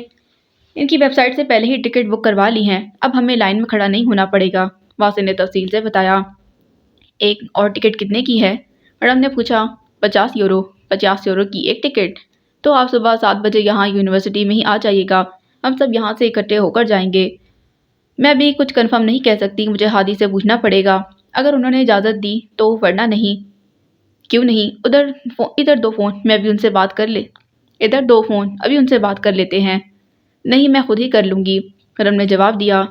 ان کی ویب سائٹ سے پہلے ہی ٹکٹ بک کروا لی ہیں، اب ہمیں لائن میں کھڑا نہیں ہونا پڑے گا، واسطے نے تفصیل سے بتایا۔ ایک اور ٹکٹ کتنے کی ہے؟ حرم نے پوچھا۔ 50 یورو۔ 50 یورو کی ایک ٹکٹ؟ تو آپ صبح 7 بجے یہاں یونیورسٹی میں ہی آ جائیے گا، ہم سب یہاں سے اکٹھے ہو کر جائیں گے۔ میں ابھی کچھ کنفرم نہیں کہہ سکتی، مجھے ہادی سے پوچھنا پڑے گا، اگر انہوں نے اجازت دی تو، ورنہ نہیں۔ کیوں نہیں؟ ادھر دو فون، ابھی ان سے بات کر لیتے ہیں۔ نہیں، میں خود ہی کر لوں گی، حرم نے جواب دیا۔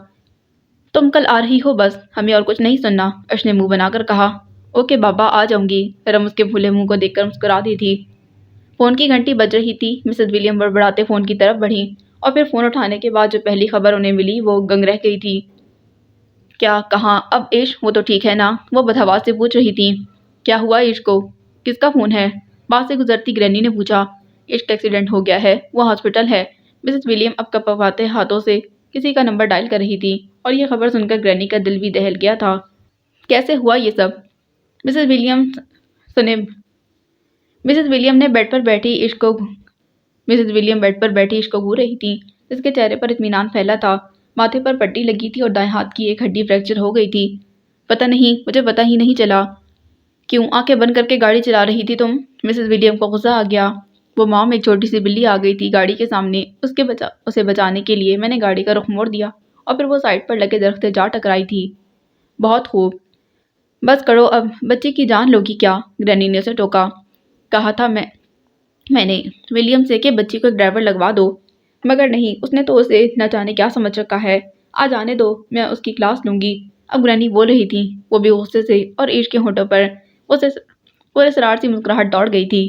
تم کل آ رہی ہو بس، ہمیں اور کچھ نہیں سننا، عرش نے منہ بنا کر کہا۔ اوکے بابا، آ جاؤں گی، حرم اس کے پھولے منہ کو دیکھ کر مسکرا دی تھی۔ فون کی گھنٹی بج رہی تھی۔ مسز ولیم بڑبڑاتے فون کی طرف بڑھی اور پھر فون اٹھانے کے بعد جو پہلی خبر انہیں ملی وہ گنگ رہ گئی تھی۔ کیا کہاں اب عیش؟ وہ تو ٹھیک ہے نا؟ وہ بدحواس سے پوچھ رہی تھی۔ کیا ہوا عیش کو؟ کس کا فون ہے؟ پاس سے گزرتی گرینی نے پوچھا۔ عیش کا ایکسیڈنٹ ہو گیا ہے، وہ ہاسپٹل ہے۔ مسز ولیم اب کپکپاتے ہاتھوں سے کسی کا نمبر ڈائل کر رہی تھی اور یہ خبر سن کر گرینی کا دل بھی دہل گیا تھا۔ کیسے ہوا یہ سب؟ مسز ولیم نے بیڈ پر بیٹھی عیش کو گھور رہی تھی، جس کے چہرے پر اطمینان پھیلا تھا۔ ماتھے پر پٹی لگی تھی اور دائیں ہاتھ کی ایک ہڈی فریکچر ہو گئی تھی۔ پتہ نہیں، مجھے پتہ ہی نہیں چلا۔ کیوں آنکھیں بند کر کے گاڑی چلا رہی تھی تم؟ مسز ولیم کو غصہ آ گیا۔ وہ مام، ایک چھوٹی سی بلی آ گئی تھی گاڑی کے سامنے، اسے بچانے کے لیے میں نے گاڑی کا رخ موڑ دیا اور پھر وہ سائڈ پر لگے درخت سے جا ٹکرائی تھی۔ بہت خوب، بس کرو اب، بچی کی جان لوگی کیا؟ گرینی نے اسے ٹوکا۔ کہا تھا میں نے ولیم سے کہ بچی کو ایک ڈرائیور لگوا دو، مگر نہیں، اس نے تو اسے نہ جانے کیا سمجھ رکھا ہے۔ آنے دو، میں اس کی کلاس لوں گی۔ اب گرینی بول رہی تھی، وہ بھی غصے سے، اور عیش کے ہونٹوں پر پراسرار سی مسکراہٹ دوڑ گئی تھی۔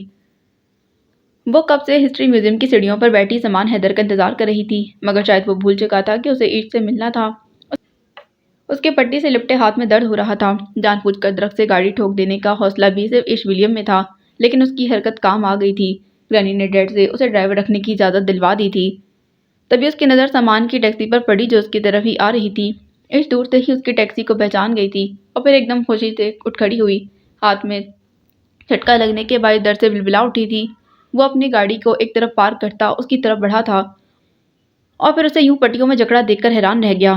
وہ کب سے ہسٹری میوزیم کی سیڑھیوں پر بیٹھی سامان حیدر کا انتظار کر رہی تھی، مگر شاید وہ بھول چکا تھا کہ اسے عیش سے ملنا تھا۔ اس کے پٹی سے لپٹے ہاتھ میں درد ہو رہا تھا۔ جان بوجھ کر درخت سے گاڑی ٹھوک دینے کا حوصلہ بھی صرف عیش ولیم میں تھا، لیکن اس کی حرکت کام آ گئی تھی۔ گرینی نے ڈیڈ سے اسے ڈرائیور رکھنے کی اجازت دلوا دی تھی۔ تبھی اس کی نظر سامان کی ٹیکسی پر پڑی جو اس کی طرف ہی آ رہی تھی۔ عیش دور سے ہی اس کی ٹیکسی کو پہچان گئی تھی اور پھر ایک دم خوشی سے اٹھ کھڑی ہوئی۔ ہاتھ میں جھٹکا لگنے کے باعث درد سے بلبلا اٹھی تھی۔ وہ اپنی گاڑی کو ایک طرف پارک کرتا اس کی طرف بڑھا تھا اور پھر اسے یوں پٹیوں میں جکڑا دیکھ کر حیران رہ گیا۔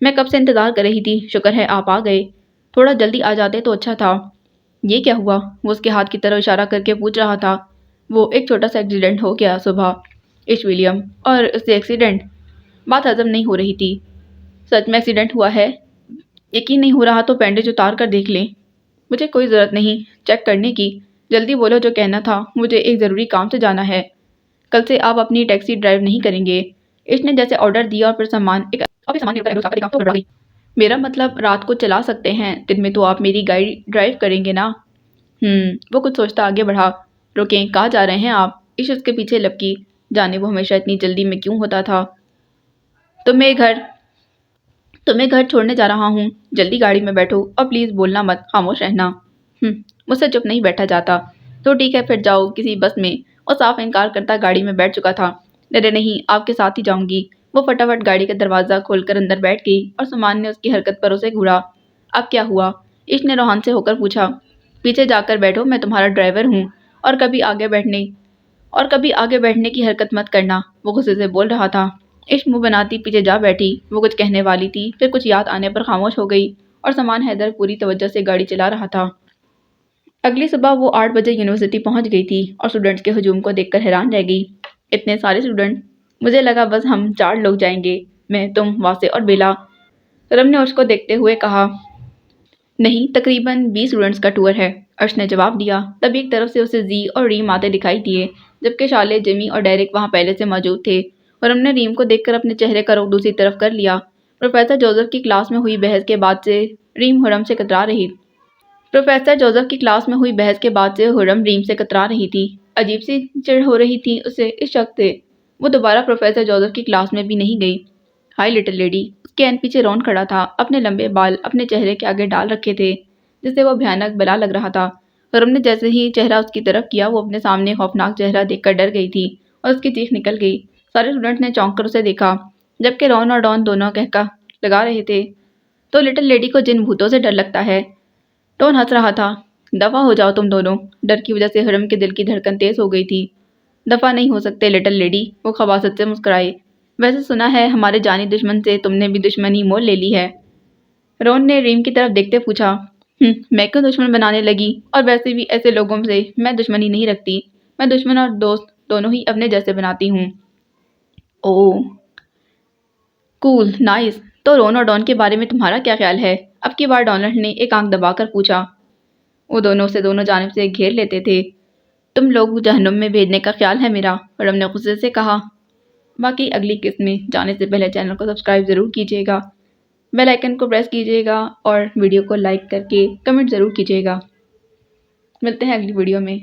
میں کب سے انتظار کر رہی تھی، شکر ہے آپ آ گئے، تھوڑا جلدی آ جاتے تو اچھا تھا۔ یہ کیا ہوا؟ وہ اس کے ہاتھ کی طرف اشارہ کر کے پوچھ رہا تھا۔ وہ ایک چھوٹا سا ایکسیڈنٹ ہو گیا صبح۔ عیش ولیم، اور اس سے ایکسیڈنٹ؟ بات ہضم نہیں ہو رہی تھی۔ سچ میں ایکسیڈنٹ ہوا ہے؟ یقین نہیں ہو رہا تو بینڈیج اتار کر دیکھ لیں۔ مجھے کوئی ضرورت نہیں چیک کرنے کی، جلدی بولو جو کہنا تھا، مجھے ایک ضروری کام سے جانا ہے۔ کل سے آپ اپنی ٹیکسی ڈرائیو نہیں کریں گے۔ عیش نے جیسے آرڈر دیا اور پھر سامان میرا مطلب رات کو چلا سکتے ہیں، دن میں تو آپ میری گاڑی ڈرائیو کریں گے نا؟ وہ کچھ سوچتا آگے بڑھا۔ رکیں، کہاں جا رہے ہیں آپ؟ عیش اس کے پیچھے لپکی، جانے وہ ہمیشہ اتنی جلدی میں کیوں ہوتا تھا۔ تمہیں گھر چھوڑنے جا رہا ہوں، جلدی گاڑی میں بیٹھو اور پلیز بولنا مت، خاموش رہنا۔ مجھ سے چپ نہیں بیٹھا جاتا۔ تو ٹھیک ہے پھر جاؤ کسی بس میں۔ اور صاف انکار کرتا گاڑی میں بیٹھ چکا تھا۔ نہیں، آپ کے ساتھ ہی جاؤں گی۔ وہ فٹافٹ گاڑی کا دروازہ کھول کر اندر بیٹھ گئی اور سامان نے اس کی حرکت پر اسے گھورا۔ اب کیا ہوا؟ عیش نے روحان سے ہو کر پوچھا۔ پیچھے جا کر بیٹھو، میں تمہارا ڈرائیور ہوں، اور کبھی آگے بیٹھنے کی حرکت مت کرنا، وہ غصے سے بول رہا تھا۔ عیش منہ بناتی پیچھے جا بیٹھی۔ وہ کچھ کہنے والی تھی، پھر کچھ یاد آنے پر خاموش ہو گئی اور سامان حیدر پوری توجہ سے گاڑی چلا رہا تھا۔ اگلی صبح وہ 8 بجے یونیورسٹی پہنچ گئی تھی اور اسٹوڈنٹس کے ہجوم کو دیکھ کر حیران رہ گئی۔ اتنے سارے اسٹوڈنٹ! مجھے لگا بس ہم 4 لوگ جائیں گے، میں، تم، واسع اور بیلا۔ رم نے عرش کو دیکھتے ہوئے کہا۔ نہیں، تقریباً 20 اسٹوڈنٹس کا ٹور ہے، عرش نے جواب دیا۔ تب ایک طرف سے اسے زی اور ریم آتے دکھائی دیے، جبکہ شالے، جیمی اور ڈیرک وہاں پہلے سے موجود تھے۔ رم نے ریم کو دیکھ کر اپنے چہرے کا رخ دوسری طرف کر لیا۔ پروفیسر جوزف کی کلاس میں ہوئی بحث کے بعد سے ریم ریم سے کترا رہی تھی۔ عجیب سی چڑ ہو رہی تھی اسے اس شخص سے۔ وہ دوبارہ پروفیسر جوزف کی کلاس میں بھی نہیں گئی۔ ہائی لٹل لیڈی، اس کے پیچھے رون کھڑا تھا، اپنے لمبے بال اپنے چہرے کے آگے ڈال رکھے تھے، جس سے وہ بھیانک بلا لگ رہا تھا۔ رم نے جیسے ہی چہرہ اس کی طرف کیا، وہ اپنے سامنے خوفناک چہرہ دیکھ کر ڈر گئی تھی اور اس کی چیخ نکل گئی۔ سارے اسٹوڈنٹ نے چونک کر اسے دیکھا، جبکہ رون اور ڈان دونوں کہکا لگا رہے تھے۔ تو لٹل لیڈی کو جن بھوتوں سے ڈر لگتا ہے؟ ڈان ہنس رہا تھا۔ دفع ہو جاؤ تم دونوں۔ ڈر کی وجہ سے رم کے دل کی دھڑکن تیز ہو گئی تھی۔ دفع نہیں ہو سکتے لٹل لیڈی، وہ خباثت سے مسکرائے۔ ویسے سنا ہے ہمارے جانی دشمن سے تم نے بھی دشمنی مول لے لی ہے؟ رون نے ریم کی طرف دیکھتے پوچھا۔ میں کیوں دشمن بنانے لگی؟ اور ویسے بھی ایسے لوگوں سے میں دشمنی نہیں رکھتی، میں دشمن اور دوست دونوں ہی اپنے جیسے بناتی ہوں۔ اوہ کول، نائس۔ تو رون اور ڈان کے بارے میں تمہارا کیا خیال ہے؟ اب کی بار ڈونلڈ نے ایک آنکھ دبا کر پوچھا۔ وہ دونوں سے دونوں جانب سے گھیر لیتے تھے۔ تم لوگ جہنم میں بھیجنے کا خیال ہے میرا، رم نے غصے سے کہا۔ باقی اگلی قسط میں جانے سے پہلے چینل کو سبسکرائب ضرور کیجیے گا، بیل آئیکن کو پریس کیجیے گا اور ویڈیو کو لائک کر کے کمنٹ ضرور کیجیے گا۔ ملتے ہیں اگلی ویڈیو میں۔